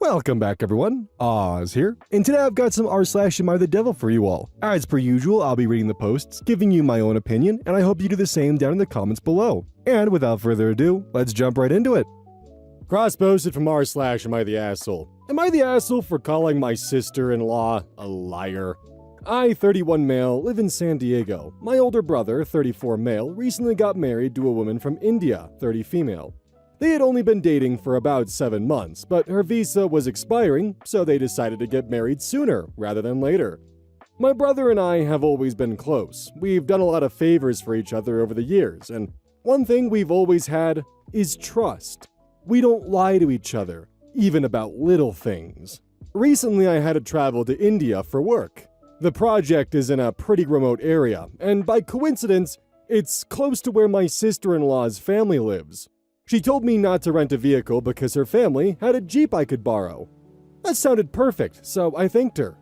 Welcome back everyone, Oz here, and today I've got some r/am I the devil for you all. As per usual, I'll be reading the posts, giving you my own opinion, and I hope you do the same down in the comments below. And without further ado, let's jump right into it. Cross-posted from r/am I the asshole. Am I the asshole for calling my sister-in-law a liar? I, 31 male, live in San Diego. My older brother, 34 male, recently got married to a woman from India, 30 female. They had only been dating for about 7 months, but her visa was expiring, so they decided to get married sooner rather than later. My brother and I have always been close. We've done a lot of favors for each other over the years, and one thing we've always had is trust. We don't lie to each other, even about little things. Recently, I had to travel to India for work. The project is in a pretty remote area, and by coincidence, it's close to where my sister-in-law's family lives. She told me not to rent a vehicle because her family had a Jeep I could borrow. That sounded perfect, so I thanked her.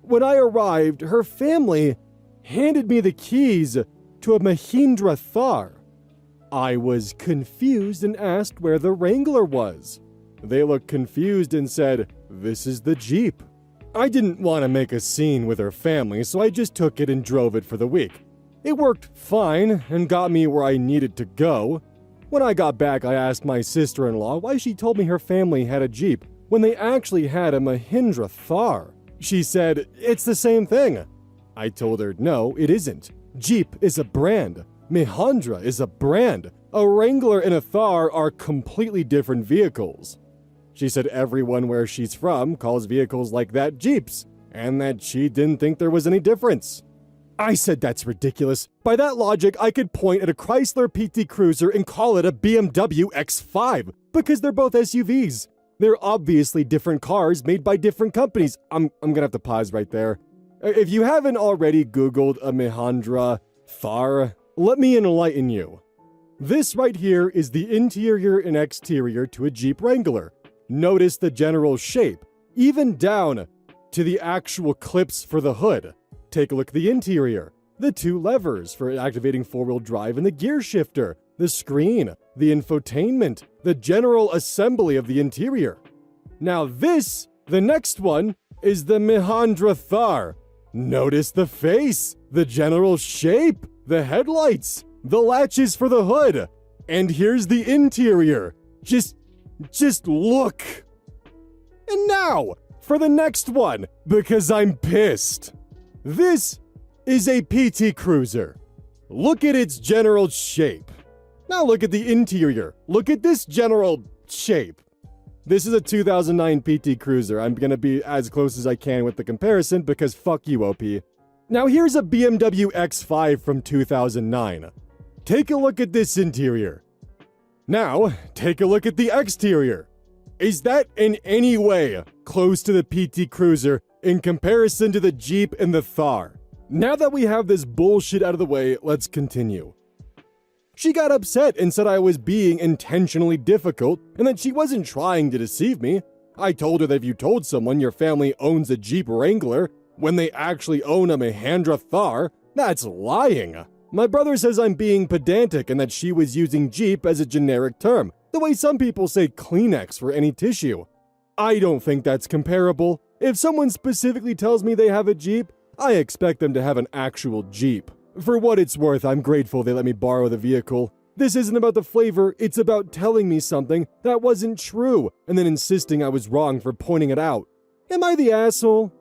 When I arrived, her family handed me the keys to a Mahindra Thar. I was confused and asked where the Wrangler was. They looked confused and said, "This is the Jeep." I didn't want to make a scene with her family, so I just took it and drove it for the week. It worked fine and got me where I needed to go. When I got back, I asked my sister-in-law why she told me her family had a Jeep when they actually had a Mahindra Thar. She said, "It's the same thing." I told her, "No, it isn't. Jeep is a brand. Mahindra is a brand. A Wrangler and a Thar are completely different vehicles." She said everyone where she's from calls vehicles like that Jeeps, and that she didn't think there was any difference. I said that's ridiculous. By that logic, I could point at a Chrysler PT Cruiser and call it a BMW X5, because they're both SUVs. They're obviously different cars made by different companies. I'm gonna have to pause right there. If you haven't already Googled a Mahindra Thar, let me enlighten you. This right here is the interior and exterior to a Jeep Wrangler. Notice the general shape, even down to the actual clips for the hood. Take a look at the interior. The 2 levers for activating 4-wheel drive and the gear shifter, the screen, the infotainment, the general assembly of the interior. Now the next one, is the Mahindra Thar. Notice the face, the general shape, the headlights, the latches for the hood. And here's the interior. Just look. And now, for the next one, because I'm pissed. This is a PT Cruiser. Look at its general shape. Now look at the interior. Look at this general shape. This is a 2009 PT Cruiser. I'm gonna be as close as I can with the comparison because fuck you, OP. Now here's a BMW X5 from 2009. Take a look at this interior. Now, take a look at the exterior. Is that in any way close to the PT Cruiser in comparison to the Jeep and the Thar? Now that we have this bullshit out of the way, let's continue. She got upset and said I was being intentionally difficult and that she wasn't trying to deceive me. I told her that if you told someone your family owns a Jeep Wrangler when they actually own a Mahindra Thar, that's lying. My brother says I'm being pedantic and that she was using Jeep as a generic term, the way some people say Kleenex for any tissue. I don't think that's comparable. If someone specifically tells me they have a Jeep, I expect them to have an actual Jeep. For what it's worth, I'm grateful they let me borrow the vehicle. This isn't about the flavor, it's about telling me something that wasn't true and then insisting I was wrong for pointing it out. Am I the asshole?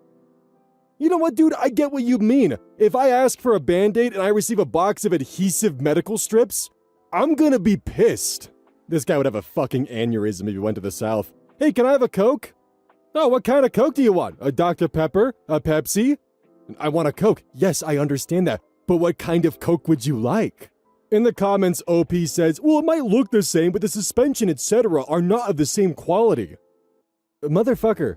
You know what, dude? I get what you mean. If I ask for a Band-Aid and I receive a box of adhesive medical strips, I'm gonna be pissed. This guy would have a fucking aneurysm if he went to the South. Hey, can I have a Coke? Oh, what kind of Coke do you want? A Dr. Pepper? A Pepsi? I want a Coke. Yes, I understand that. But what kind of Coke would you like? In the comments, OP says, well, it might look the same, but the suspension, etc. are not of the same quality. Motherfucker,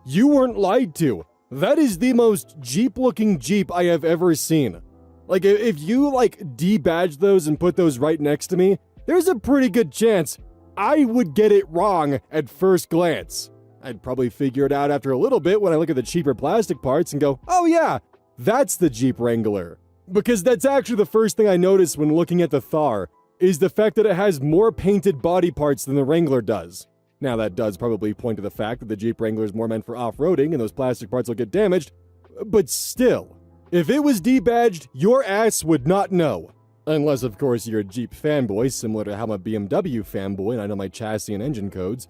you weren't lied to. That is the most Jeep-looking Jeep I have ever seen. Like, if you, debadge those and put those right next to me, there's a pretty good chance I would get it wrong at first glance. I'd probably figure it out after a little bit when I look at the cheaper plastic parts and go, oh yeah, that's the Jeep Wrangler. Because that's actually the first thing I noticed when looking at the Thar, is the fact that it has more painted body parts than the Wrangler does. Now that does probably point to the fact that the Jeep Wrangler is more meant for off-roading and those plastic parts will get damaged, but still, if it was debadged, your ass would not know. Unless, of course, you're a Jeep fanboy, similar to how I'm a BMW fanboy and I know my chassis and engine codes.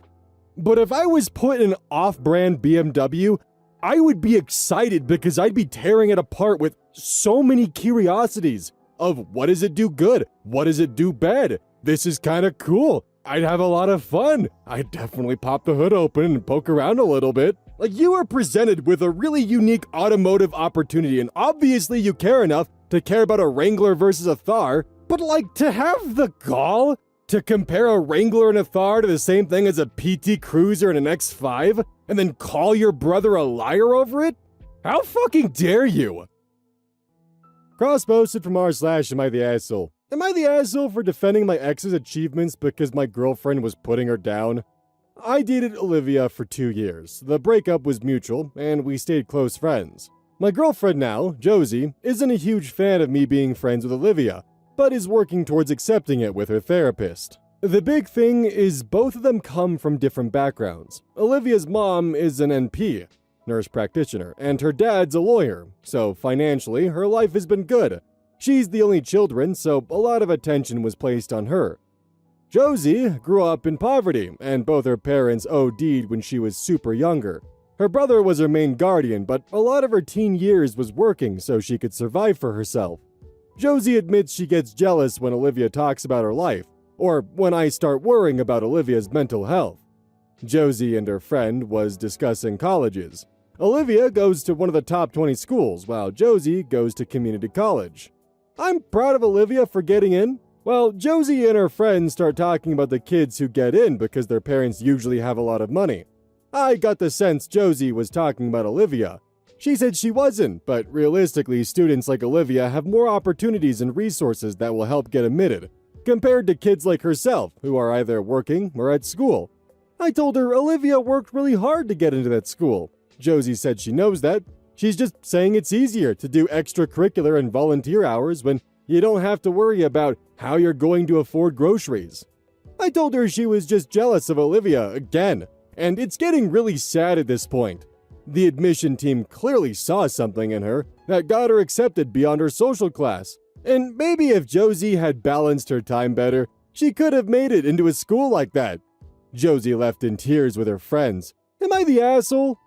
But if I was put in an off-brand BMW, I would be excited because I'd be tearing it apart with so many curiosities of what does it do good? What does it do bad? This is kind of cool. I'd have a lot of fun. I'd definitely pop the hood open and poke around a little bit. Like, you are presented with a really unique automotive opportunity, and obviously you care enough to care about a Wrangler versus a Thar, but like, to have the gall to compare a Wrangler and a Thar to the same thing as a PT Cruiser and an X5, and then call your brother a liar over it? How fucking dare you? Cross-posted from r/am I the asshole. Am I the asshole for defending my ex's achievements because my girlfriend was putting her down? I dated Olivia for 2 years. The breakup was mutual, and we stayed close friends. My girlfriend now, Josie, isn't a huge fan of me being friends with Olivia, but is working towards accepting it with her therapist. The big thing is both of them come from different backgrounds. Olivia's mom is an NP, nurse practitioner, and her dad's a lawyer, so financially, her life has been good. She's the only children, so a lot of attention was placed on her. Josie grew up in poverty, and both her parents OD'd when she was super younger. Her brother was her main guardian, but a lot of her teen years was working so she could survive for herself. Josie admits she gets jealous when Olivia talks about her life, or when I start worrying about Olivia's mental health. Josie and her friend was discussing colleges. Olivia goes to one of the top 20 schools, while Josie goes to community college. I'm proud of Olivia for getting in. Well, Josie and her friends start talking about the kids who get in because their parents usually have a lot of money. I got the sense Josie was talking about Olivia. She said she wasn't, but realistically, students like Olivia have more opportunities and resources that will help get admitted, compared to kids like herself, who are either working or at school. I told her Olivia worked really hard to get into that school. Josie said she knows that. She's just saying it's easier to do extracurricular and volunteer hours when you don't have to worry about how you're going to afford groceries. I told her she was just jealous of Olivia again, and it's getting really sad at this point. The admission team clearly saw something in her that got her accepted beyond her social class, and maybe if Josie had balanced her time better, she could have made it into a school like that. Josie left in tears with her friends. Am I the asshole?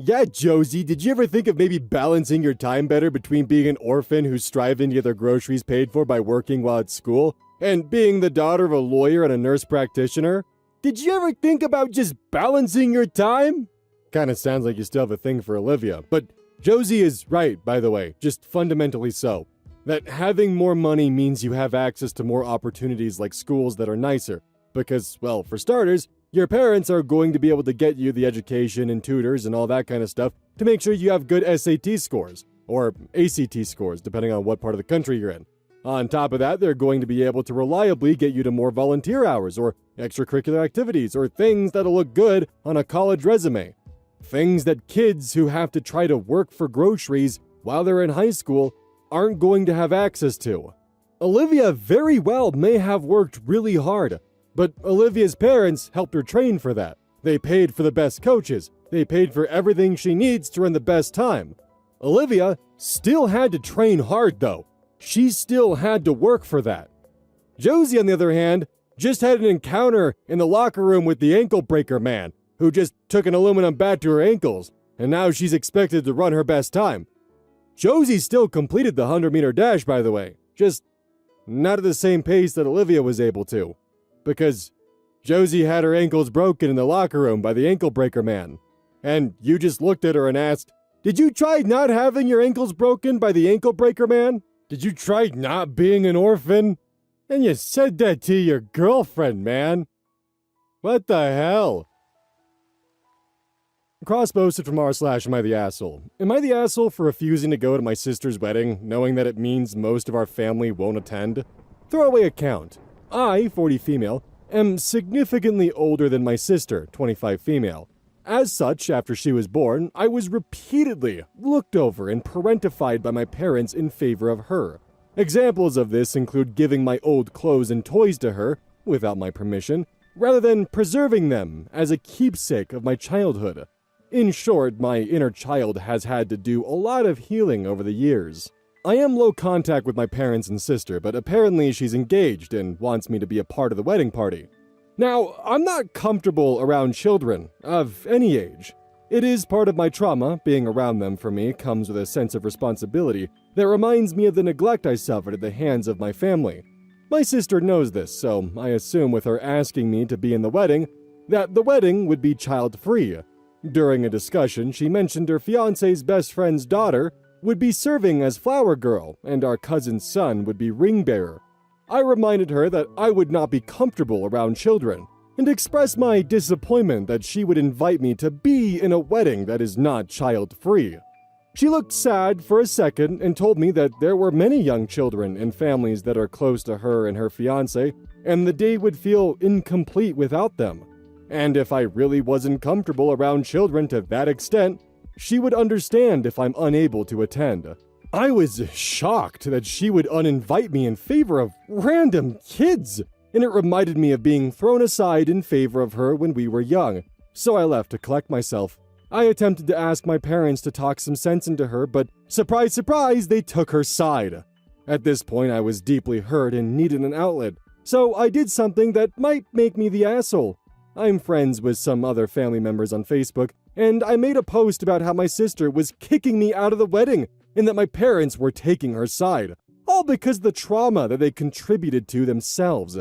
Yeah, Josie, did you ever think of maybe balancing your time better between being an orphan who's striving to get their groceries paid for by working while at school, and being the daughter of a lawyer and a nurse practitioner? Did you ever think about just balancing your time? Kinda sounds like you still have a thing for Olivia, but Josie is right, by the way, just fundamentally so. That having more money means you have access to more opportunities like schools that are nicer, because, well, for starters, your parents are going to be able to get you the education and tutors and all that kind of stuff to make sure you have good SAT scores, or ACT scores, depending on what part of the country you're in. On top of that, they're going to be able to reliably get you to more volunteer hours, or extracurricular activities, or things that'll look good on a college resume. Things that kids who have to try to work for groceries while they're in high school aren't going to have access to. Olivia very well may have worked really hard, but Olivia's parents helped her train for that. They paid for the best coaches. They paid for everything she needs to run the best time. Olivia still had to train hard, though. She still had to work for that. Josie, on the other hand, just had an encounter in the locker room with the ankle breaker man, who just took an aluminum bat to her ankles, and now she's expected to run her best time. Josie still completed the 100-meter dash, by the way, just not at the same pace that Olivia was able to, because Josie had her ankles broken in the locker room by the ankle breaker man, and you just looked at her and asked, "Did you try not having your ankles broken by the ankle breaker man? Did you try not being an orphan?" And you said that to your girlfriend, man. What the hell? Cross-posted from r/am I the asshole. Am I the asshole for refusing to go to my sister's wedding, knowing that it means most of our family won't attend? Throwaway account. I, 40 female, am significantly older than my sister, 25 female. As such, after she was born, I was repeatedly looked over and parentified by my parents in favor of her. Examples of this include giving my old clothes and toys to her, without my permission, rather than preserving them as a keepsake of my childhood. In short, my inner child has had to do a lot of healing over the years. I am low contact with my parents and sister, but apparently she's engaged and wants me to be a part of the wedding party. Now, I'm not comfortable around children, of any age. It is part of my trauma. Being around them for me comes with a sense of responsibility that reminds me of the neglect I suffered at the hands of my family. My sister knows this, so I assume with her asking me to be in the wedding, that the wedding would be child-free. During a discussion, she mentioned her fiancé's best friend's daughter would be serving as flower girl, and our cousin's son would be ring bearer. I reminded her that I would not be comfortable around children, and expressed my disappointment that she would invite me to be in a wedding that is not child-free. She looked sad for a second and told me that there were many young children in families that are close to her and her fiancé, and the day would feel incomplete without them. And if I really wasn't comfortable around children to that extent, she would understand if I'm unable to attend. I was shocked that she would uninvite me in favor of random kids, and it reminded me of being thrown aside in favor of her when we were young, so I left to collect myself. I attempted to ask my parents to talk some sense into her, but surprise, surprise, they took her side. At this point, I was deeply hurt and needed an outlet, so I did something that might make me the asshole. I'm friends with some other family members on Facebook, and I made a post about how my sister was kicking me out of the wedding and that my parents were taking her side, all because of the trauma that they contributed to themselves.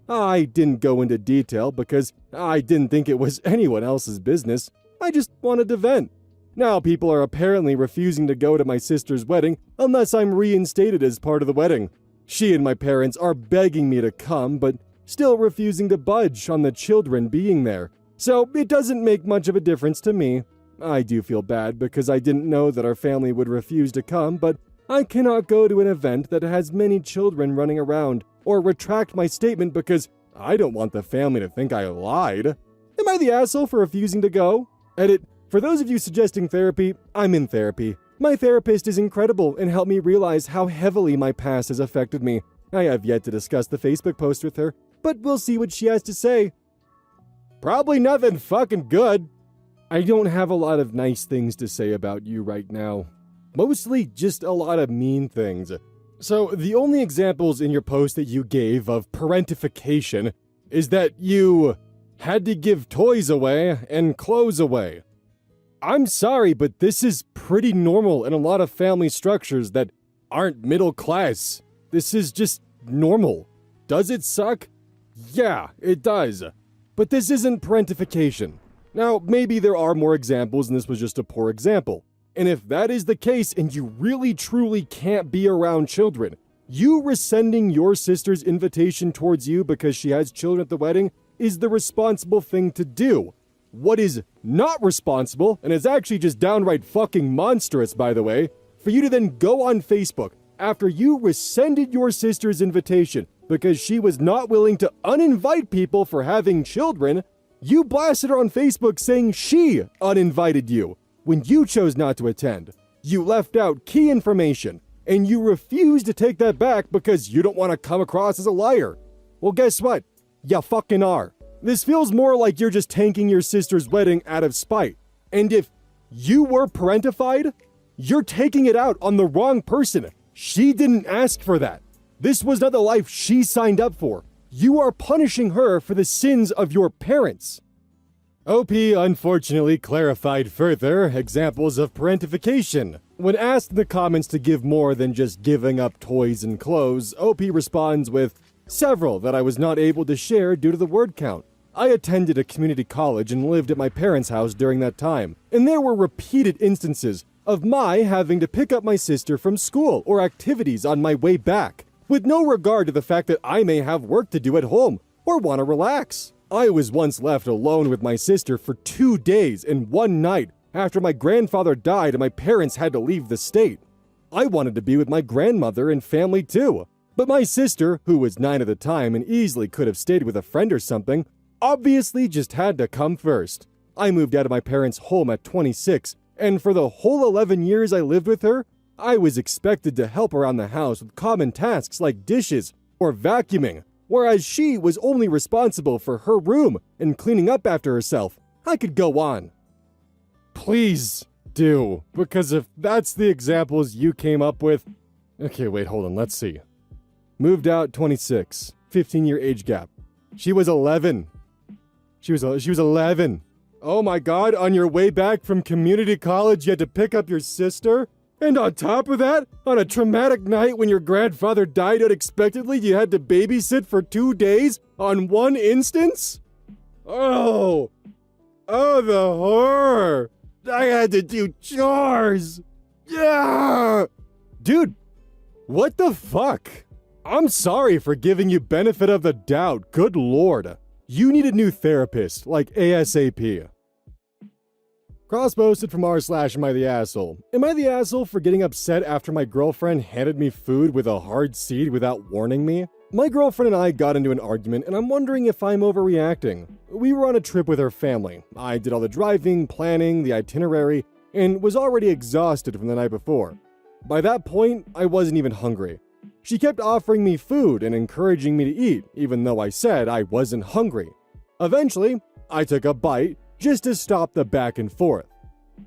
I didn't go into detail because I didn't think it was anyone else's business. I just wanted to vent. Now people are apparently refusing to go to my sister's wedding unless I'm reinstated as part of the wedding. She and my parents are begging me to come, but still refusing to budge on the children being there. So it doesn't make much of a difference to me. I do feel bad because I didn't know that our family would refuse to come, but I cannot go to an event that has many children running around or retract my statement because I don't want the family to think I lied. Am I the asshole for refusing to go? Edit. For those of you suggesting therapy, I'm in therapy. My therapist is incredible and helped me realize how heavily my past has affected me. I have yet to discuss the Facebook post with her, but we'll see what she has to say. Probably nothing fucking good. I don't have a lot of nice things to say about you right now. Mostly just a lot of mean things. So the only examples in your post that you gave of parentification is that you had to give toys away and clothes away. I'm sorry, but this is pretty normal in a lot of family structures that aren't middle class. This is just normal. Does it suck? Yeah, it does. But this isn't parentification. Now, maybe there are more examples and this was just a poor example. And if that is the case and you really truly can't be around children, you rescinding your sister's invitation towards you because she has children at the wedding is the responsible thing to do. What is not responsible, and is actually just downright fucking monstrous by the way, for you to then go on Facebook after you rescinded your sister's invitation because she was not willing to uninvite people for having children, you blasted her on Facebook saying she uninvited you when you chose not to attend. You left out key information, and you refused to take that back because you don't want to come across as a liar. Well, guess what? You fucking are. This feels more like you're just tanking your sister's wedding out of spite. And if you were parentified, you're taking it out on the wrong person. She didn't ask for that. This was not the life she signed up for. You are punishing her for the sins of your parents. OP unfortunately clarified further examples of parentification. When asked in the comments to give more than just giving up toys and clothes, OP responds with several that I was not able to share due to the word count. I attended a community college and lived at my parents' house during that time, and there were repeated instances of my having to pick up my sister from school or activities on my way back, with no regard to the fact that I may have work to do at home or want to relax. I was once left alone with my sister for 2 days and 1 night after my grandfather died and my parents had to leave the state. I wanted to be with my grandmother and family too, but my sister, who was 9 at the time and easily could have stayed with a friend or something, obviously just had to come first. I moved out of my parents' home at 26, and for the whole 11 years I lived with her, I was expected to help around the house with common tasks like dishes or vacuuming, whereas she was only responsible for her room and cleaning up after herself. I could go on. Please do, because if that's the examples you came up with... Okay, wait, hold on, let's see. Moved out 26, 15-year age gap. She was 11. She was 11. Oh my god, on your way back from community college, you had to pick up your sister? And on top of that, on a traumatic night when your grandfather died unexpectedly, you had to babysit for 2 days on one instance? Oh, the horror. I had to do chores. Yeah. Dude, what the fuck? I'm sorry for giving you benefit of the doubt. Good lord. You need a new therapist, like ASAP. Cross-posted from r/am I the asshole. Am I the asshole for getting upset after my girlfriend handed me food with a hard seed without warning me? My girlfriend and I got into an argument, and I'm wondering if I'm overreacting. We were on a trip with her family. I did all the driving, planning, the itinerary, and was already exhausted from the night before. By that point, I wasn't even hungry. She kept offering me food and encouraging me to eat, even though I said I wasn't hungry. Eventually, I took a bite just to stop the back and forth.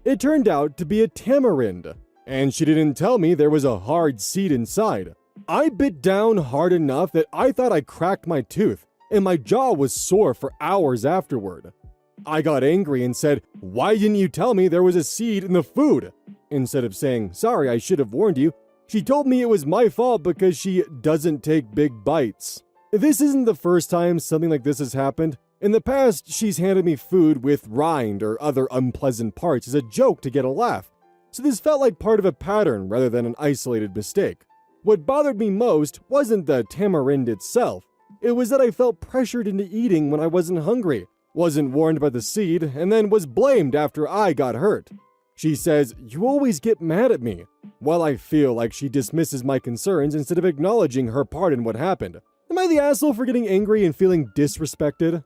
It turned out to be a tamarind, and she didn't tell me there was a hard seed inside. I bit down hard enough that I thought I cracked my tooth, and my jaw was sore for hours afterward. I got angry and said, "Why didn't you tell me there was a seed in the food?" Instead of saying, "Sorry, I should have warned you," she told me it was my fault because she doesn't take big bites. This isn't the first time something like this has happened. In the past, she's handed me food with rind or other unpleasant parts as a joke to get a laugh, so this felt like part of a pattern rather than an isolated mistake. What bothered me most wasn't the tamarind itself, it was that I felt pressured into eating when I wasn't hungry, wasn't warned by the seed, and then was blamed after I got hurt. She says, "You always get mad at me," while I feel like she dismisses my concerns instead of acknowledging her part in what happened. Am I the asshole for getting angry and feeling disrespected?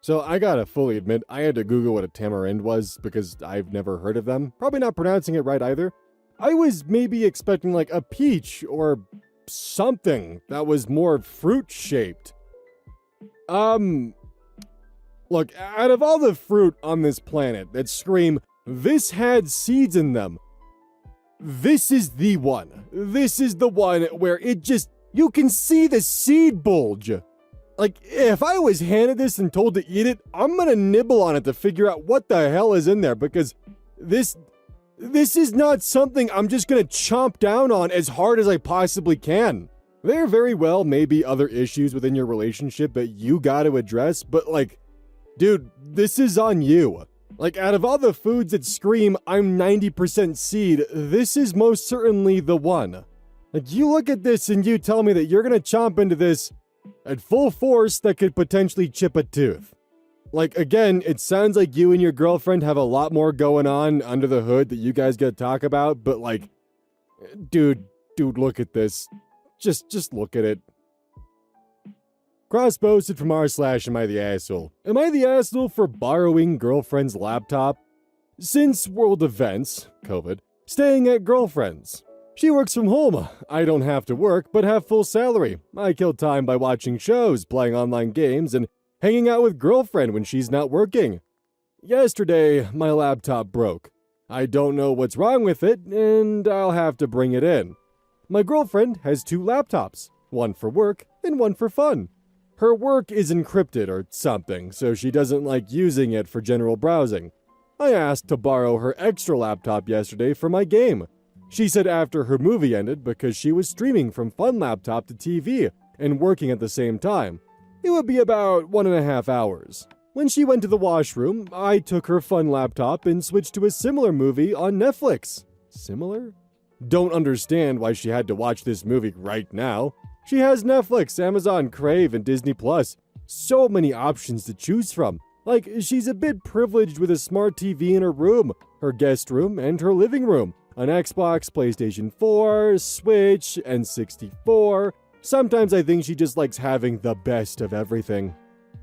So I gotta fully admit, I had to Google what a tamarind was because I've never heard of them. Probably not pronouncing it right either. I was maybe expecting like a peach or something that was more fruit-shaped. Look, out of all the fruit on this planet that scream, "This had seeds in them," this is the one. This is the one where you can see the seed bulge. Like, if I was handed this and told to eat it, I'm gonna nibble on it to figure out what the hell is in there, because this is not something I'm just gonna chomp down on as hard as I possibly can. There very well may be other issues within your relationship that you gotta address, but like, dude, this is on you. Like, out of all the foods that scream, "I'm 90% seed," this is most certainly the one. Like, you look at this and you tell me that you're gonna chomp into this at full force that could potentially chip a tooth. Like, again, it sounds like you and your girlfriend have a lot more going on under the hood that you guys gotta talk about, but like, dude, look at this. Just look at it. Cross-posted from r/am I the asshole. Am I the asshole for borrowing girlfriend's laptop? Since world events, COVID, staying at girlfriend's. She works from home. I don't have to work, but have full salary. I kill time by watching shows, playing online games, and hanging out with girlfriend when she's not working. Yesterday, my laptop broke. I don't know what's wrong with it, and I'll have to bring it in. My girlfriend has 2 laptops, one for work and one for fun. Her work is encrypted or something, so she doesn't like using it for general browsing. I asked to borrow her extra laptop yesterday for my game. She said after her movie ended because she was streaming from Fun Laptop to TV and working at the same time. It would be about 1.5 hours. When she went to the washroom, I took her Fun Laptop and switched to a similar movie on Netflix. Similar? Don't understand why she had to watch this movie right now. She has Netflix, Amazon, Crave, and Disney+. So many options to choose from. Like, she's a bit privileged with a smart TV in her room, her guest room, and her living room. An Xbox, PlayStation 4, Switch, N64. Sometimes I think she just likes having the best of everything.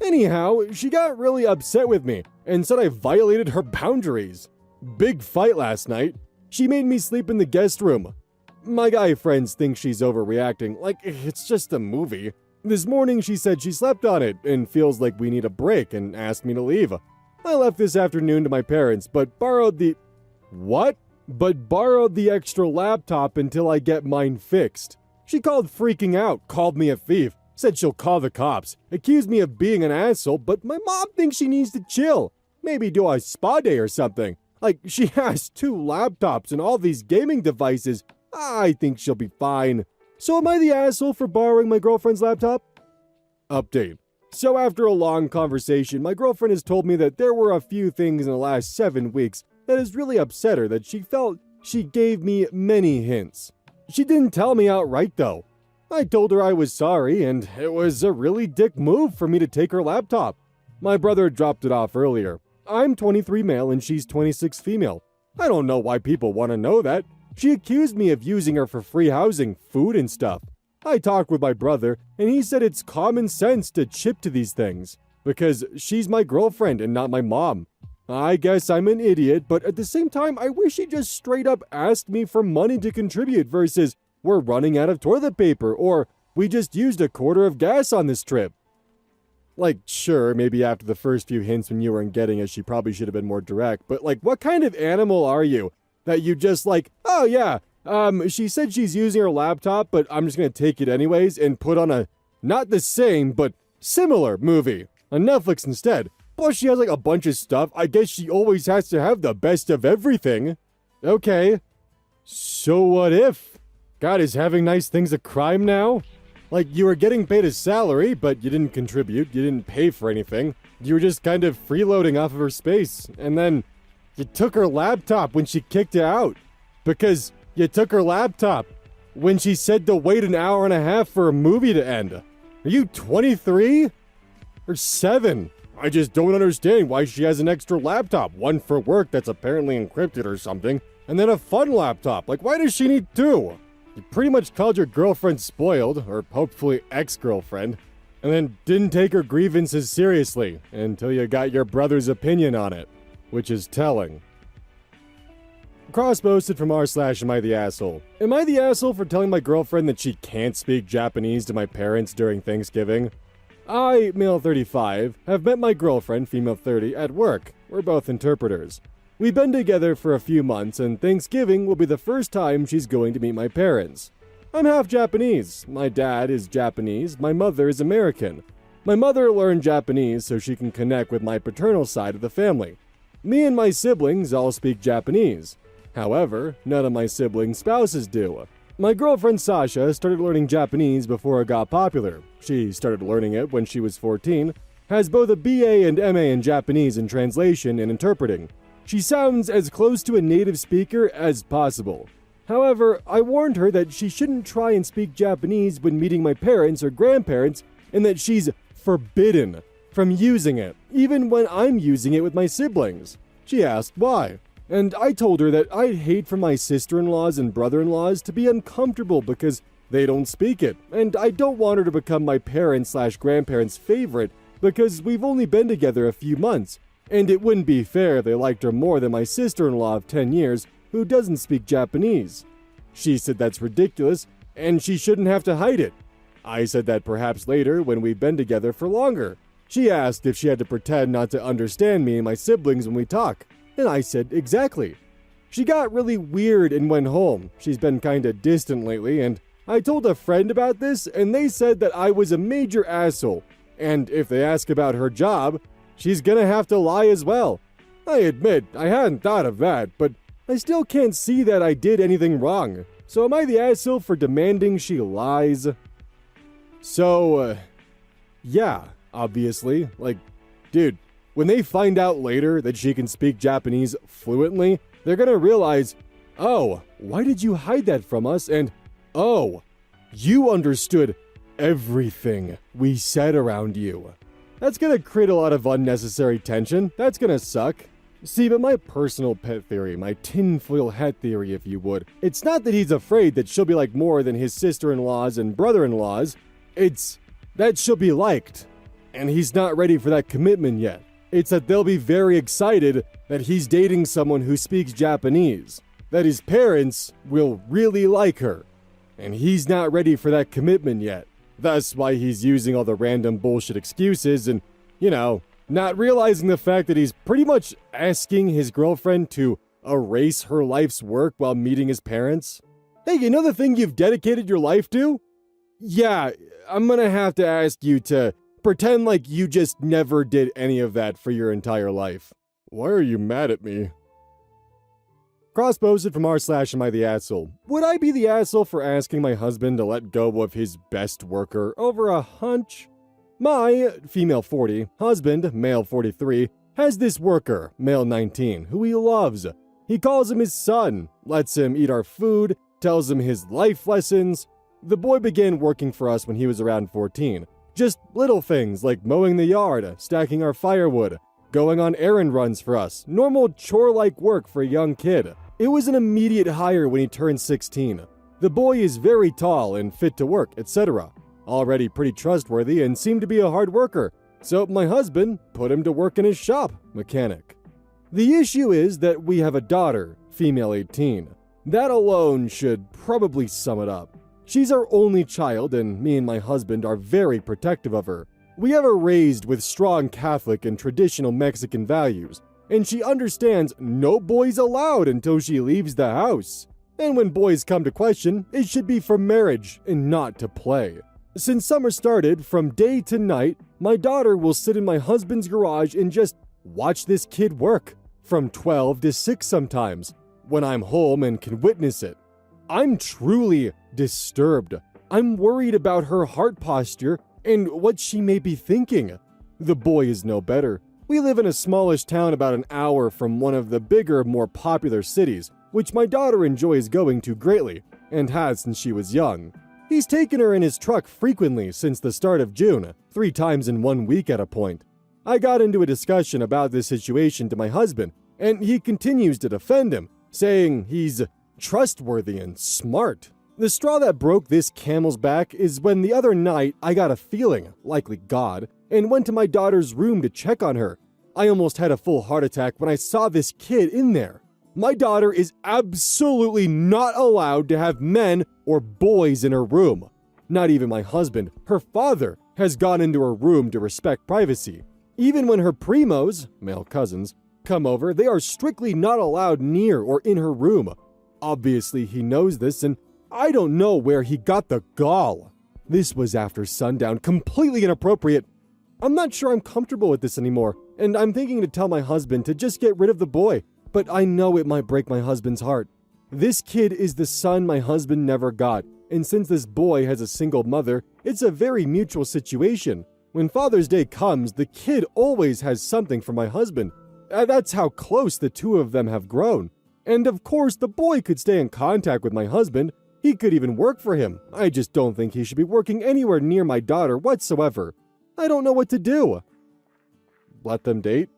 Anyhow, she got really upset with me and said I violated her boundaries. Big fight last night. She made me sleep in the guest room. My guy friends think she's overreacting, like it's just a movie. This morning she said she slept on it and feels like we need a break and asked me to leave. I left this afternoon to my parents, but borrowed the... What? But borrowed the extra laptop until I get mine fixed. She called freaking out, called me a thief, said she'll call the cops, accused me of being an asshole, but my mom thinks she needs to chill. Maybe do a spa day or something. Like, she has 2 laptops and all these gaming devices. I think she'll be fine. So am I the asshole for borrowing my girlfriend's laptop? Update. So after a long conversation, my girlfriend has told me that there were a few things in the last 7 weeks that has really upset her, that she felt she gave me many hints. She didn't tell me outright though. I told her I was sorry and it was a really dick move for me to take her laptop. My brother dropped it off earlier. I'm 23 male and she's 26 female. I don't know why people want to know that. She accused me of using her for free housing, food and stuff. I talked with my brother and he said it's common sense to chip to these things because she's my girlfriend and not my mom. I guess I'm an idiot, but at the same time, I wish he just straight up asked me for money to contribute versus we're running out of toilet paper or we just used a quarter of gas on this trip. Like, sure, maybe after the first few hints when you weren't getting it, she probably should have been more direct, but like, what kind of animal are you that you just like, oh yeah, she said she's using her laptop, but I'm just gonna take it anyways and put on a, not the same, but similar movie on Netflix instead. Plus, she has like a bunch of stuff. I guess she always has to have the best of everything. Okay. So what if? God, is having nice things a crime now? Like, you were getting paid a salary, but you didn't contribute, you didn't pay for anything. You were just kind of freeloading off of her space. And then you took her laptop when she kicked you out. Because you took her laptop when she said to wait an hour and a half for a movie to end. Are you 23? Or 7? I just don't understand why she has an extra laptop, one for work that's apparently encrypted or something, and then a fun laptop. Like, why does she need 2? You pretty much called your girlfriend spoiled, or hopefully ex-girlfriend, and then didn't take her grievances seriously until you got your brother's opinion on it, which is telling. Cross-posted from r/am I the asshole. Am I the asshole for telling my girlfriend that she can't speak Japanese to my parents during Thanksgiving? I, male 35, have met my girlfriend, female 30, at work. We're both interpreters. We've been together for a few months, and Thanksgiving will be the first time she's going to meet my parents. I'm half Japanese. My dad is Japanese, my mother is American. My mother learned Japanese so she can connect with my paternal side of the family. Me and my siblings all speak Japanese. However, none of my siblings' spouses do. My girlfriend Sasha started learning Japanese before it got popular. She started learning it when she was 14, has both a BA and MA in Japanese in translation and interpreting. She sounds as close to a native speaker as possible. However, I warned her that she shouldn't try and speak Japanese when meeting my parents or grandparents and that she's forbidden from using it, even when I'm using it with my siblings. She asked why. And I told her that I'd hate for my sister-in-laws and brother-in-laws to be uncomfortable because they don't speak it, and I don't want her to become my parents/grandparents' favorite because we've only been together a few months, and it wouldn't be fair they liked her more than my sister-in-law of 10 years who doesn't speak Japanese. She said that's ridiculous, and she shouldn't have to hide it. I said that perhaps later when we've been together for longer. She asked if she had to pretend not to understand me and my siblings when we talk. And I said, exactly. She got really weird and went home. She's been kinda distant lately, and I told a friend about this, and they said that I was a major asshole. And if they ask about her job, she's gonna have to lie as well. I admit, I hadn't thought of that, but I still can't see that I did anything wrong. So am I the asshole for demanding she lies? So, yeah, obviously. Like, dude. When they find out later that she can speak Japanese fluently, they're gonna realize, oh, why did you hide that from us? And, oh, you understood everything we said around you. That's gonna create a lot of unnecessary tension. That's gonna suck. See, but my personal pet theory, my tinfoil hat theory if you would, it's not that he's afraid that she'll be like more than his sister-in-laws and brother-in-laws. It's that she'll be liked. And he's not ready for that commitment yet. It's that they'll be very excited that he's dating someone who speaks Japanese, that his parents will really like her, and he's not ready for that commitment yet. That's why he's using all the random bullshit excuses and, not realizing the fact that he's pretty much asking his girlfriend to erase her life's work while meeting his parents. Hey, you know the thing you've dedicated your life to? Yeah, I'm gonna have to ask you to pretend like you just never did any of that for your entire life. Why are you mad at me? Cross-posted from r/am_I_the_asshole. Would I be the asshole for asking my husband to let go of his best worker over a hunch? My, female 40, husband, male 43, has this worker, male 19, who he loves. He calls him his son, lets him eat our food, tells him his life lessons. The boy began working for us when he was around 14. Just little things like mowing the yard, stacking our firewood, going on errand runs for us, normal chore-like work for a young kid. It was an immediate hire when he turned 16. The boy is very tall and fit to work, etc. Already pretty trustworthy and seemed to be a hard worker, so my husband put him to work in his shop, mechanic. The issue is that we have a daughter, female 18. That alone should probably sum it up. She's our only child, and me and my husband are very protective of her. We have her raised with strong Catholic and traditional Mexican values, and she understands no boys allowed until she leaves the house. And when boys come to question, it should be for marriage and not to play. Since summer started, from day to night, my daughter will sit in my husband's garage and just watch this kid work, from 12 to 6 sometimes, when I'm home and can witness it. I'm truly disturbed. I'm worried about her heart posture and what she may be thinking. The boy is no better. We live in a smallish town about an hour from one of the bigger, more popular cities, which my daughter enjoys going to greatly, and has since she was young. He's taken her in his truck frequently since the start of June, 3 times in 1 week at a point. I got into a discussion about this situation to my husband, and he continues to defend him, saying he's trustworthy and smart. The straw that broke this camel's back is when the other night I got a feeling, likely God, and went to my daughter's room to check on her. I almost had a full heart attack when I saw this kid in there. My daughter is absolutely not allowed to have men or boys in her room. Not even my husband, her father, has gone into her room to respect privacy. Even when her primos, male cousins, come over, they are strictly not allowed near or in her room. Obviously, he knows this, and I don't know where he got the gall. This was after sundown, completely inappropriate. I'm not sure I'm comfortable with this anymore, and I'm thinking to tell my husband to just get rid of the boy, but I know it might break my husband's heart. This kid is the son my husband never got, and since this boy has a single mother, it's a very mutual situation. When Father's Day comes, the kid always has something for my husband. That's how close the two of them have grown. And of course, the boy could stay in contact with my husband. He could even work for him. I just don't think he should be working anywhere near my daughter whatsoever. I don't know what to do. Let them date?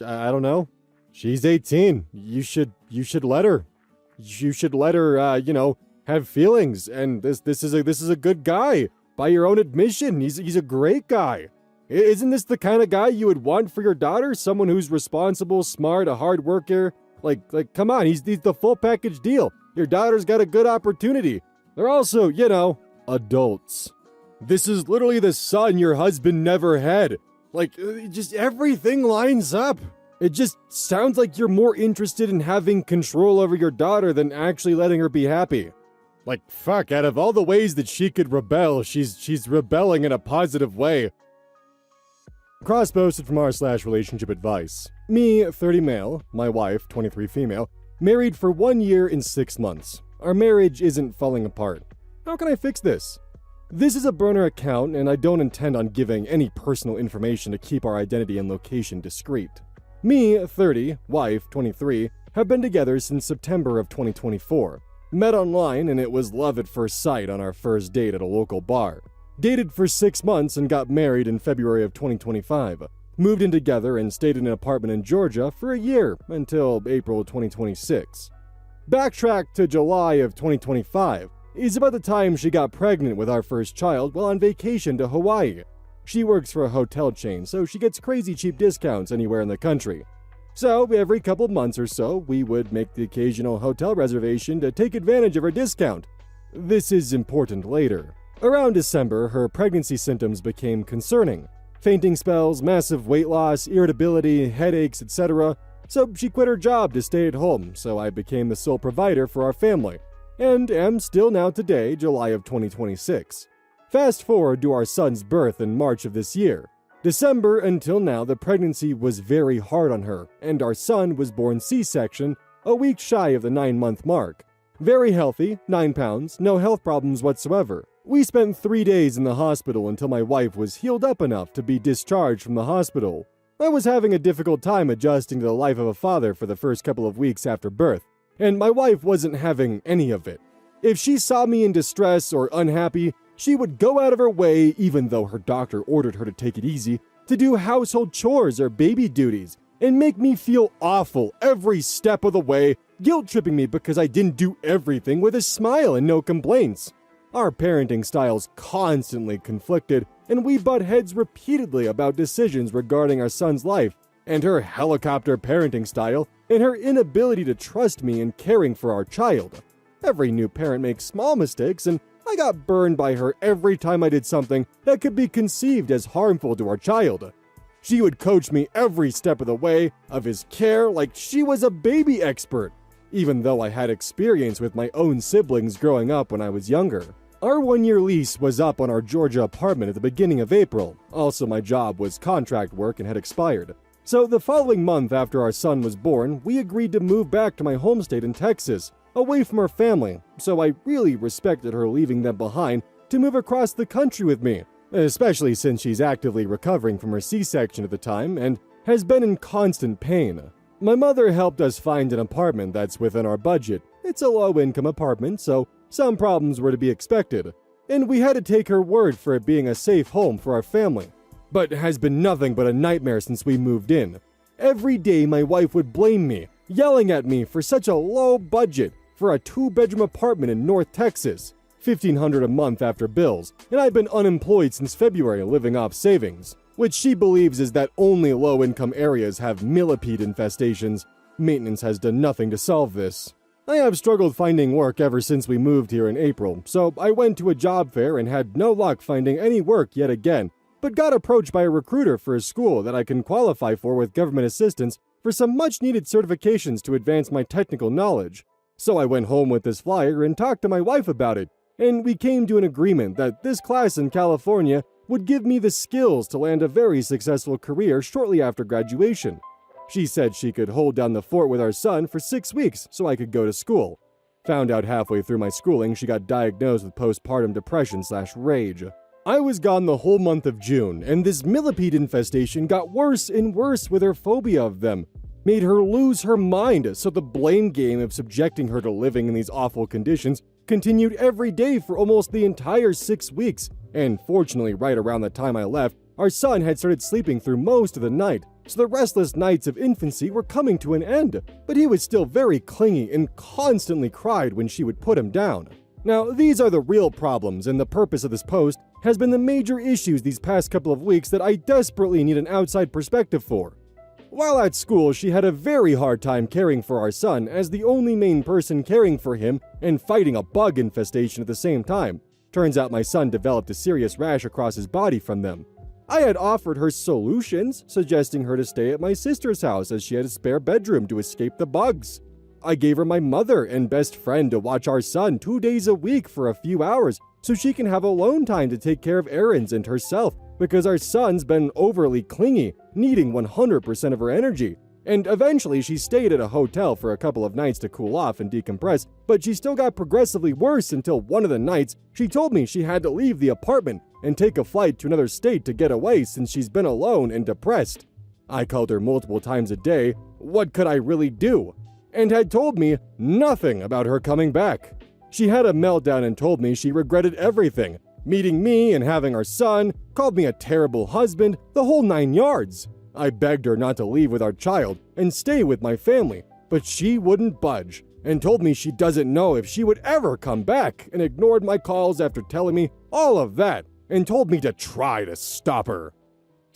I don't know. She's 18. You should let her. You should let her, have feelings. And this is a good guy. By your own admission, he's a great guy. Isn't this the kind of guy you would want for your daughter? Someone who's responsible, smart, a hard worker. Like, come on, he's the full package deal. Your daughter's got a good opportunity. They're also, adults. This is literally the son your husband never had. Like, just everything lines up. It just sounds like you're more interested in having control over your daughter than actually letting her be happy. Like, fuck, out of all the ways that she could rebel, she's rebelling in a positive way. Cross-posted from r/relationship advice. Me, 30 male, my wife, 23 female, married for 1 year and 6 months. Our marriage isn't falling apart. How can I fix this? This is a burner account, and I don't intend on giving any personal information to keep our identity and location discreet. Me, 30, wife, 23, have been together since September of 2024. Met online, and it was love at first sight on our first date at a local bar. Dated for 6 months and got married in February of 2025. Moved in together and stayed in an apartment in Georgia for a year until April 2026. Backtrack to July of 2025 is about the time she got pregnant with our first child while on vacation to Hawaii. She works for a hotel chain, so she gets crazy cheap discounts anywhere in the country. So every couple months or so, we would make the occasional hotel reservation to take advantage of her discount. This is important later. Around December, her pregnancy symptoms became concerning. Fainting spells, massive weight loss, irritability, headaches, etc. So she quit her job to stay at home, so I became the sole provider for our family, and am still now today, July of 2026. Fast forward to our son's birth in March of this year. December until now, the pregnancy was very hard on her, and our son was born C-section, a week shy of the 9-month mark. Very healthy, 9 pounds, no health problems whatsoever. We spent 3 days in the hospital until my wife was healed up enough to be discharged from the hospital. I was having a difficult time adjusting to the life of a father for the first couple of weeks after birth, and my wife wasn't having any of it. If she saw me in distress or unhappy, she would go out of her way, even though her doctor ordered her to take it easy, to do household chores or baby duties, and make me feel awful every step of the way, guilt-tripping me because I didn't do everything with a smile and no complaints. Our parenting styles constantly conflicted, and we butt heads repeatedly about decisions regarding our son's life, and her helicopter parenting style, and her inability to trust me in caring for our child. Every new parent makes small mistakes, and I got burned by her every time I did something that could be conceived as harmful to our child. She would coach me every step of the way of his care like she was a baby expert, even though I had experience with my own siblings growing up when I was younger. Our 1-year lease was up on our Georgia apartment at the beginning of April. Also, my job was contract work and had expired. So the following month after our son was born, we agreed to move back to my home state in Texas, away from her family, so I really respected her leaving them behind to move across the country with me, especially since she's actively recovering from her C-section at the time and has been in constant pain. My mother helped us find an apartment that's within our budget. It's a low-income apartment, so some problems were to be expected, and we had to take her word for it being a safe home for our family. But it has been nothing but a nightmare since we moved in. Every day my wife would blame me, yelling at me for such a low budget for a 2-bedroom apartment in North Texas, $1,500 a month after bills, and I've been unemployed since February living off savings, which she believes is that only low-income areas have millipede infestations. Maintenance has done nothing to solve this. I have struggled finding work ever since we moved here in April, so I went to a job fair and had no luck finding any work yet again, but got approached by a recruiter for a school that I can qualify for with government assistance for some much-needed certifications to advance my technical knowledge. So I went home with this flyer and talked to my wife about it, and we came to an agreement that this class in California would give me the skills to land a very successful career shortly after graduation. She said she could hold down the fort with our son for 6 weeks so I could go to school. Found out halfway through my schooling she got diagnosed with postpartum depression/rage. I was gone the whole month of June, and this millipede infestation got worse and worse with her phobia of them. Made her lose her mind, so the blame game of subjecting her to living in these awful conditions continued every day for almost the entire 6 weeks, and fortunately right around the time I left, our son had started sleeping through most of the night, so the restless nights of infancy were coming to an end, but he was still very clingy and constantly cried when she would put him down. Now, these are the real problems, and the purpose of this post has been the major issues these past couple of weeks that I desperately need an outside perspective for. While at school, she had a very hard time caring for our son as the only main person caring for him and fighting a bug infestation at the same time. Turns out my son developed a serious rash across his body from them. I had offered her solutions, suggesting her to stay at my sister's house as she had a spare bedroom to escape the bugs. I gave her my mother and best friend to watch our son 2 days a week for a few hours so she can have alone time to take care of errands and herself, because our son's been overly clingy, needing 100% of her energy. And eventually she stayed at a hotel for a couple of nights to cool off and decompress, but she still got progressively worse until one of the nights she told me she had to leave the apartment and take a flight to another state to get away since she's been alone and depressed. I called her multiple times a day. What could I really do? And had told me nothing about her coming back. She had a meltdown and told me she regretted everything, meeting me and having our son, called me a terrible husband, the whole 9 yards. I begged her not to leave with our child and stay with my family, but she wouldn't budge and told me she doesn't know if she would ever come back, and ignored my calls after telling me all of that and told me to try to stop her.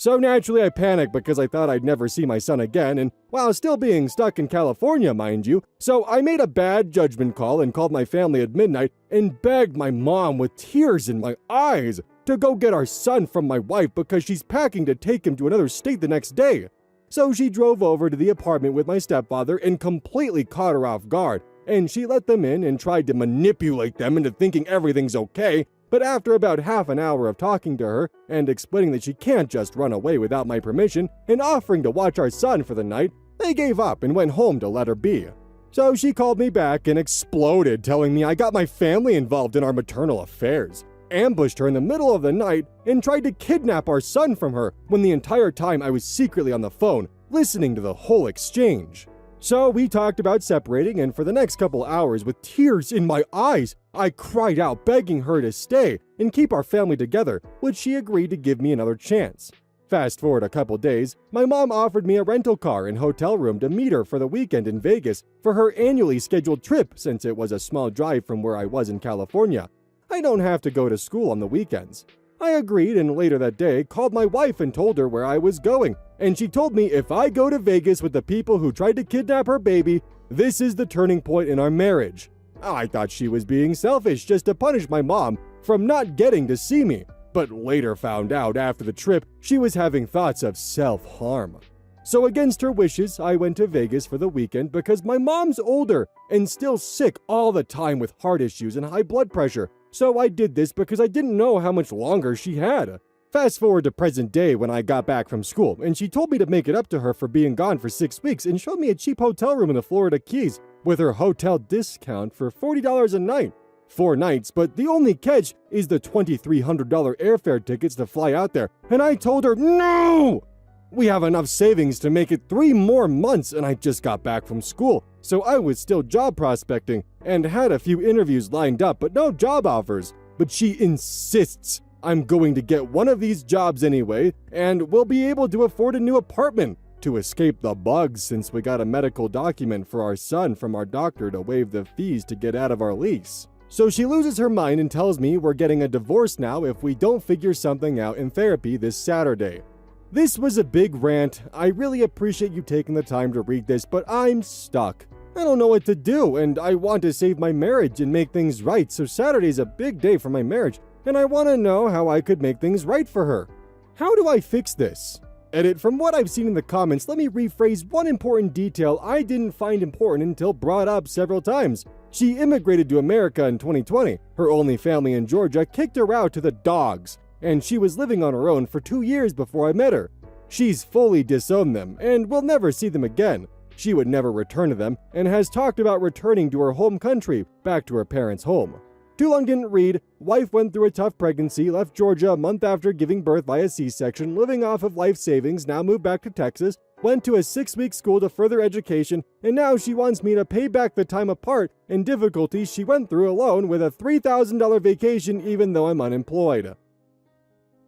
So naturally I panicked because I thought I'd never see my son again, and while still being stuck in California, mind you, so I made a bad judgment call and called my family at midnight and begged my mom with tears in my eyes to go get our son from my wife because she's packing to take him to another state the next day. So she drove over to the apartment with my stepfather and completely caught her off guard, and she let them in and tried to manipulate them into thinking everything's okay. But after about half an hour of talking to her and explaining that she can't just run away without my permission and offering to watch our son for the night, they gave up and went home to let her be. So she called me back and exploded, telling me I got my family involved in our maternal affairs, ambushed her in the middle of the night, and tried to kidnap our son from her when the entire time I was secretly on the phone, listening to the whole exchange. So we talked about separating, and for the next couple hours, with tears in my eyes, I cried out begging her to stay and keep our family together, which she agreed to give me another chance. Fast forward a couple days, my mom offered me a rental car and hotel room to meet her for the weekend in Vegas for her annually scheduled trip since it was a small drive from where I was in California. I don't have to go to school on the weekends. I agreed and later that day called my wife and told her where I was going, and she told me if I go to Vegas with the people who tried to kidnap her baby, this is the turning point in our marriage. I thought she was being selfish just to punish my mom from not getting to see me, but later found out after the trip she was having thoughts of self-harm. So against her wishes, I went to Vegas for the weekend because my mom's older and still sick all the time with heart issues and high blood pressure. So I did this because I didn't know how much longer she had. Fast forward to present day when I got back from school, and she told me to make it up to her for being gone for 6 weeks and showed me a cheap hotel room in the Florida Keys with her hotel discount for $40 a night. 4 nights, but the only catch is the $2,300 airfare tickets to fly out there, and I told her, no! We have enough savings to make it 3 more months, and I just got back from school, so I was still job prospecting and had a few interviews lined up, but no job offers. But she insists I'm going to get one of these jobs anyway, and we'll be able to afford a new apartment to escape the bugs since we got a medical document for our son from our doctor to waive the fees to get out of our lease. So she loses her mind and tells me we're getting a divorce now if we don't figure something out in therapy this Saturday. This was a big rant. I really appreciate you taking the time to read this, but I'm stuck. I don't know what to do, and I want to save my marriage and make things right, so Saturday's a big day for my marriage, and I want to know how I could make things right for her. How do I fix this? Edit, from what I've seen in the comments, let me rephrase one important detail I didn't find important until brought up several times. She immigrated to America in 2020. Her only family in Georgia kicked her out to the dogs, and she was living on her own for 2 years before I met her. She's fully disowned them and will never see them again. She would never return to them and has talked about returning to her home country, back to her parents' home. Too long didn't read. Wife went through a tough pregnancy, left Georgia a month after giving birth via C-section, living off of life savings, now moved back to Texas, went to a 6-week school to further education, and now she wants me to pay back the time apart and difficulties she went through alone with a $3,000 vacation even though I'm unemployed.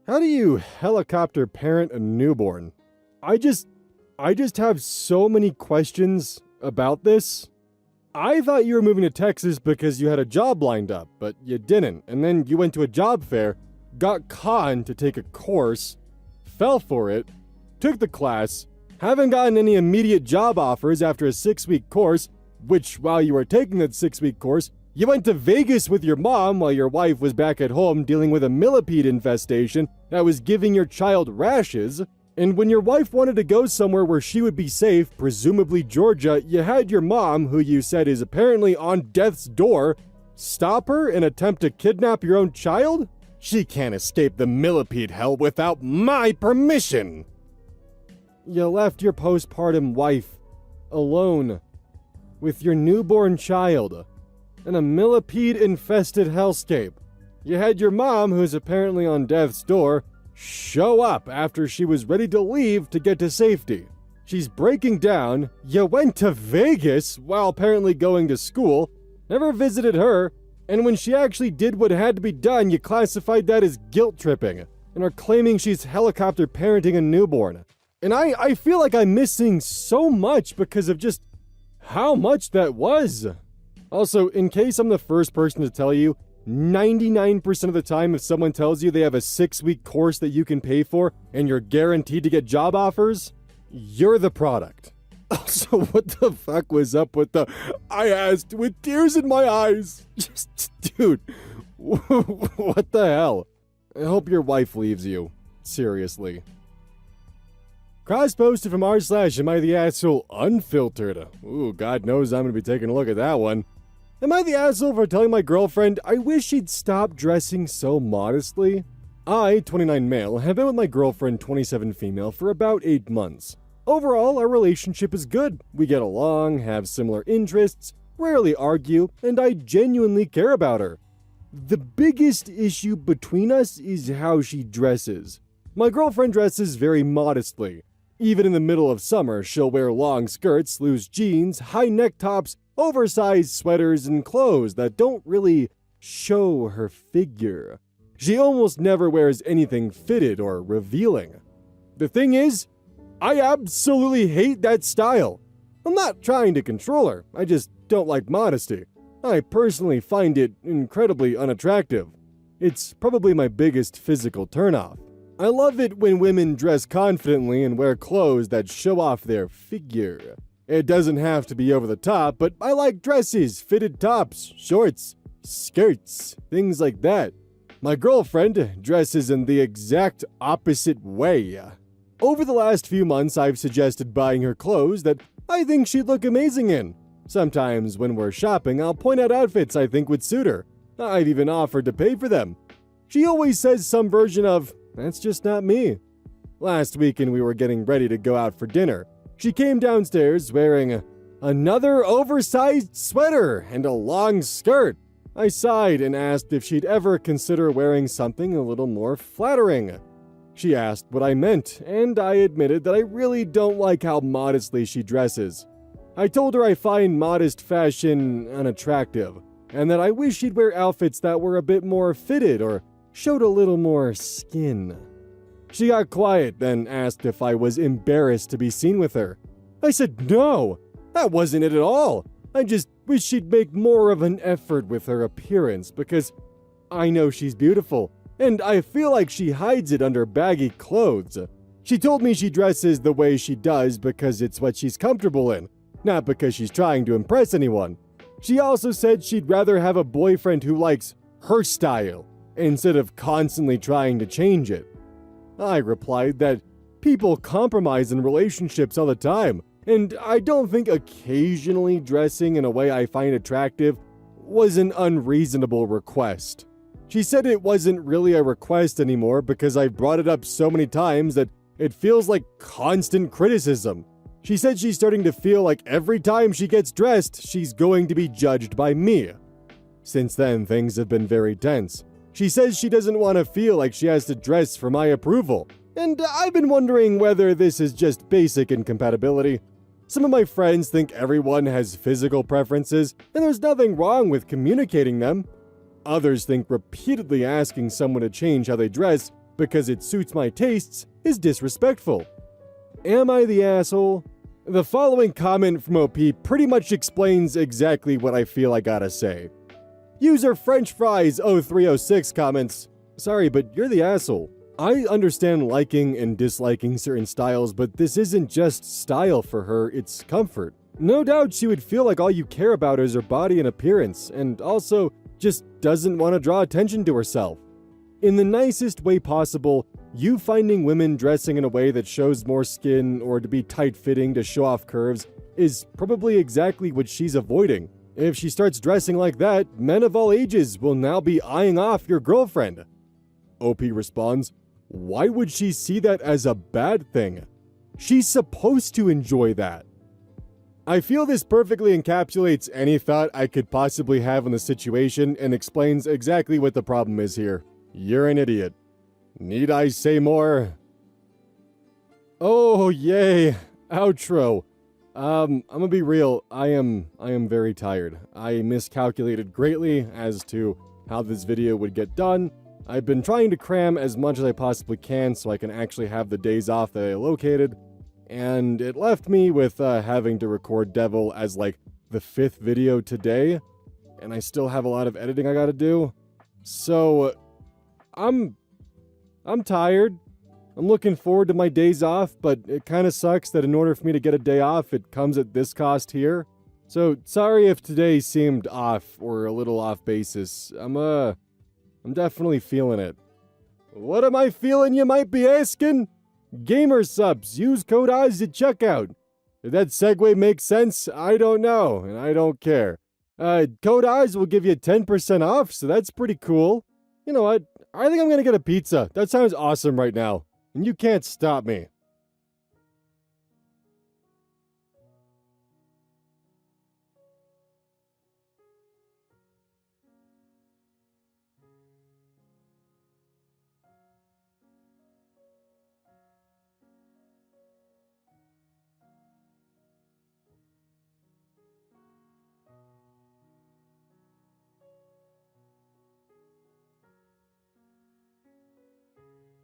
How do you helicopter parent a newborn? I just have so many questions about this. I thought you were moving to Texas because you had a job lined up, but you didn't, and then you went to a job fair, got conned to take a course, fell for it, took the class, haven't gotten any immediate job offers after a 6-week course, which while you were taking that 6-week course, you went to Vegas with your mom while your wife was back at home dealing with a millipede infestation that was giving your child rashes. And when your wife wanted to go somewhere where she would be safe, presumably Georgia, you had your mom, who you said is apparently on death's door, stop her and attempt to kidnap your own child? She can't escape the millipede hell without my permission. You left your postpartum wife alone with your newborn child in a millipede-infested hellscape. You had your mom, who's apparently on death's door, show up after she was ready to leave to get to safety. She's breaking down. You went to Vegas while apparently going to school, never visited her, and when she actually did what had to be done, you classified that as guilt tripping and are claiming she's helicopter parenting a newborn. And I feel like I'm missing so much because of just how much that was. Also, in case I'm the first person to tell you, 99% of the time, if someone tells you they have a 6-week course that you can pay for and you're guaranteed to get job offers, you're the product. Also, what the fuck was up with the "I asked with tears in my eyes"? Just, dude, what the hell? I hope your wife leaves you. Seriously. Cross-posted from r/amithejerk unfiltered. Ooh, God knows I'm gonna be taking a look at that one. Am I the asshole for telling my girlfriend I wish she'd stop dressing so modestly? I, 29 male, have been with my girlfriend, 27 female, for about 8 months. Overall, our relationship is good. We get along, have similar interests, rarely argue, and I genuinely care about her. The biggest issue between us is how she dresses. My girlfriend dresses very modestly. Even in the middle of summer, she'll wear long skirts, loose jeans, high neck tops, oversized sweaters, and clothes that don't really show her figure. She almost never wears anything fitted or revealing. The thing is, I absolutely hate that style. I'm not trying to control her, I just don't like modesty. I personally find it incredibly unattractive. It's probably my biggest physical turnoff. I love it when women dress confidently and wear clothes that show off their figure. It doesn't have to be over the top, but I like dresses, fitted tops, shorts, skirts, things like that. My girlfriend dresses in the exact opposite way. Over the last few months, I've suggested buying her clothes that I think she'd look amazing in. Sometimes when we're shopping, I'll point out outfits I think would suit her. I've even offered to pay for them. She always says some version of, "That's just not me." Last weekend we were getting ready to go out for dinner. She came downstairs wearing another oversized sweater and a long skirt. I sighed and asked if she'd ever consider wearing something a little more flattering. She asked what I meant, and I admitted that I really don't like how modestly she dresses. I told her I find modest fashion unattractive, and that I wish she'd wear outfits that were a bit more fitted or showed a little more skin. She got quiet, then asked if I was embarrassed to be seen with her. I said no, that wasn't it at all. I just wish she'd make more of an effort with her appearance because I know she's beautiful, and I feel like she hides it under baggy clothes. She told me she dresses the way she does because it's what she's comfortable in, not because she's trying to impress anyone. She also said she'd rather have a boyfriend who likes her style instead of constantly trying to change it. I replied that people compromise in relationships all the time, and I don't think occasionally dressing in a way I find attractive was an unreasonable request. She said it wasn't really a request anymore because I've brought it up so many times that it feels like constant criticism. She said she's starting to feel like every time she gets dressed, she's going to be judged by me. Since then, things have been very tense. She says she doesn't want to feel like she has to dress for my approval, and I've been wondering whether this is just basic incompatibility. Some of my friends think everyone has physical preferences, and there's nothing wrong with communicating them. Others think repeatedly asking someone to change how they dress because it suits my tastes is disrespectful. Am I the asshole? The following comment from OP pretty much explains exactly what I feel I gotta say. User French Fries 0306 comments, "Sorry, but you're the asshole. I understand liking and disliking certain styles, but this isn't just style for her, it's comfort. No doubt she would feel like all you care about is her body and appearance, and also just doesn't want to draw attention to herself. In the nicest way possible, you finding women dressing in a way that shows more skin or to be tight-fitting to show off curves is probably exactly what she's avoiding. If she starts dressing like that, men of all ages will now be eyeing off your girlfriend." OP responds, "Why would she see that as a bad thing? She's supposed to enjoy that." I feel this perfectly encapsulates any thought I could possibly have on the situation and explains exactly what the problem is here. You're an idiot. Need I say more? Oh, yay. Outro. I'm gonna be real, I am very tired. I miscalculated greatly as to how this video would get done. I've been trying to cram as much as I possibly can so I can actually have the days off that I located, and it left me with having to record Devil as like the 5th video today, and I still have a lot of editing I gotta do. So, I'm tired. I'm looking forward to my days off, but it kind of sucks that in order for me to get a day off, it comes at this cost here. So, sorry if today seemed off or a little off basis. I'm definitely feeling it. What am I feeling, you might be asking? Gamer subs, use code OZ at checkout. Did that segue make sense? I don't know, and I don't care. Code OZ will give you 10% off, so that's pretty cool. You know what? I think I'm gonna get a pizza. That sounds awesome right now. And you can't stop me.